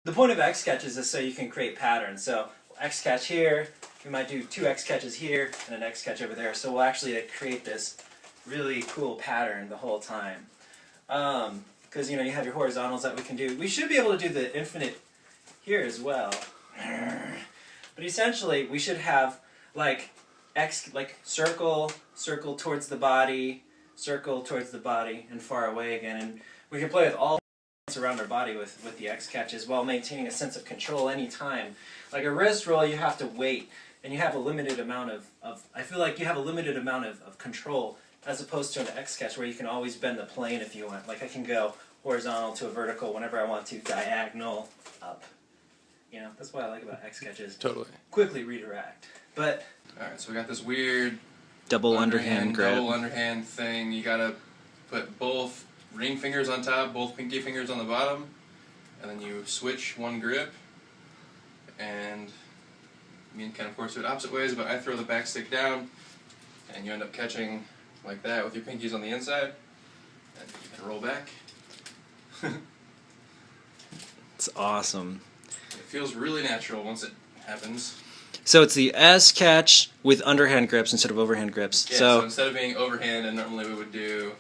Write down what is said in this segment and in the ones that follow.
The point of XCatch is so you can create patterns. So XCatch here, we might do 2 XCatches here and an XCatch over there. So we'll actually create this really cool pattern the whole time. Because you have your horizontals that we can do. We should be able to do the infinite here as well. But essentially, we should have like circle, circle towards the body, circle towards the body, and far away again. And we can play with all around our body with the XCatches while maintaining a sense of control anytime. Like a wrist roll, you have to wait, and you have a limited amount of I feel like you have a limited amount of control, as opposed to an XCatch where you can always bend the plane if you want. Like I can go horizontal to a vertical whenever I want to, diagonal up. That's what I like about XCatches. Totally. Quickly redirect. But alright, so we got this weird double underhand grip. Double underhand thing. You gotta put both ring fingers on top, both pinky fingers on the bottom, and then you switch one grip. And you can of course do it opposite ways, but I throw the back stick down, and you end up catching like that with your pinkies on the inside, and you can roll back. It's awesome. It feels really natural once it happens. So it's the S-catch with underhand grips instead of overhand grips. Yeah, so instead of being overhand, and normally we would do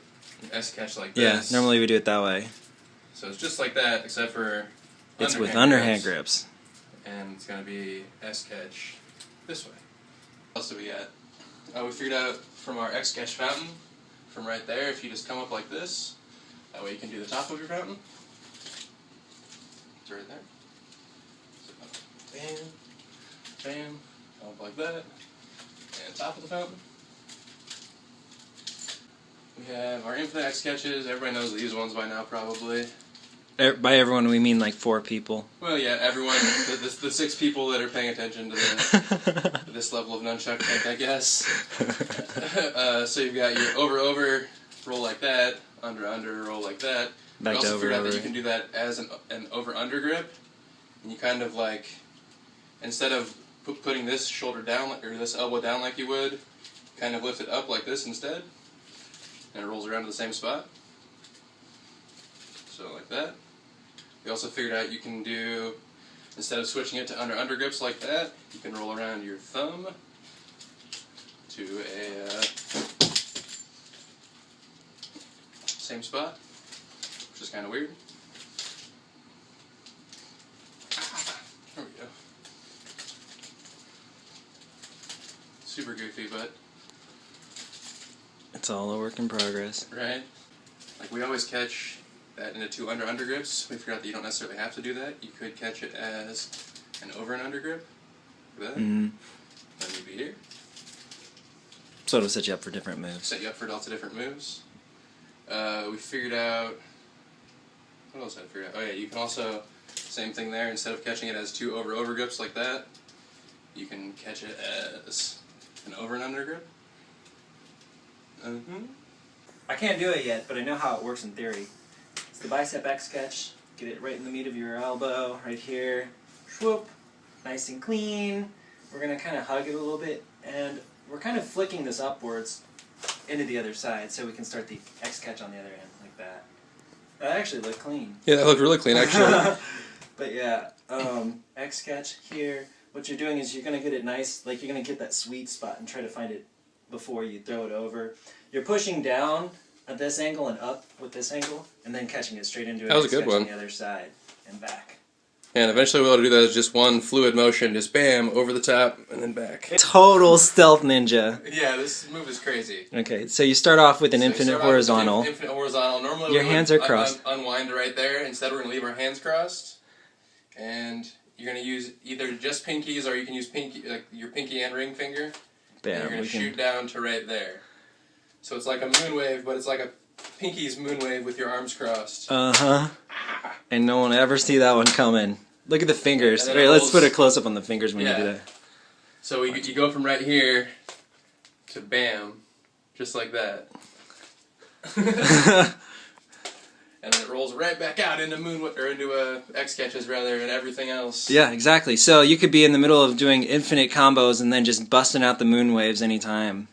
an S-catch like this. Yeah, normally we do it that way. So it's just like that, except for it's with underhand grips. And it's going to be S-catch this way. What else do we got? We figured out from our X-catch fountain, from right there, if you just come up like this, that way you can do the top of your fountain. It's right there. So, bam, bam, up like that, and top of the fountain. We have our infinite X-catches. Everybody knows these ones by now, probably. By everyone, we mean like 4 people. Well, yeah, everyone, the 6 people that are paying attention to this level of nunchuck tech, I guess. So you've got your over, roll like that, under, roll like that. Back you to also over, figured out over. that you can do that as an over-under grip. And you kind of like, instead of putting this shoulder down, or this elbow down like you would, kind of lift it up like this instead. And it rolls around to the same spot. So like that. We also figured out you can do, instead of switching it to under grips like that, you can roll around your thumb to a same spot, which is kind of weird. There we go. Super goofy, but it's all a work in progress. Right? Like we always catch that into 2 under grips. We figured out that you don't necessarily have to do that. You could catch it as an over and under grip. Like that. Mm-hmm. Then you'd be here. So it'll set you up for different moves. Set you up for lots of different moves. We figured out... What else did I figure out? Oh yeah, you can also... Same thing there. Instead of catching it as 2 over grips like that, you can catch it as an over and under grip. I can't do it yet, but I know how it works in theory. It's the Bicep XCatch. Get it right in the meat of your elbow, right here. Swoop. Nice and clean. We're going to kind of hug it a little bit, and we're kind of flicking this upwards into the other side so we can start the XCatch on the other end, like that. That actually looked clean. Yeah, that looked really clean, actually. But yeah, XCatch here. What you're doing is you're going to get it nice, like you're going to get that sweet spot and try to find it before you throw it over. You're pushing down at this angle and up with this angle, and then catching it straight into it. That was a good one. On the other side and back. And eventually we'll be able to do that as just one fluid motion, just bam, over the top, and then back. Total stealth ninja. Yeah, this move is crazy. Okay, so you start off with an infinite horizontal. Infinite horizontal. Normally your hands are crossed. Unwind right there. Instead we're going to leave our hands crossed. And you're going to use either just pinkies, or you can use your pinky and ring finger. Bam, and you're going to shoot down to right there. So it's like a moon wave, but it's like a pinky's moon wave with your arms crossed. Uh-huh. And no one ever see that one coming. Look at the fingers. Wait, let's put a close-up on the fingers when you do that. So you go from right here to bam, just like that. And then it rolls right back out into X-catches rather, and everything else. Yeah, exactly. So you could be in the middle of doing infinite combos and then just busting out the moon waves anytime.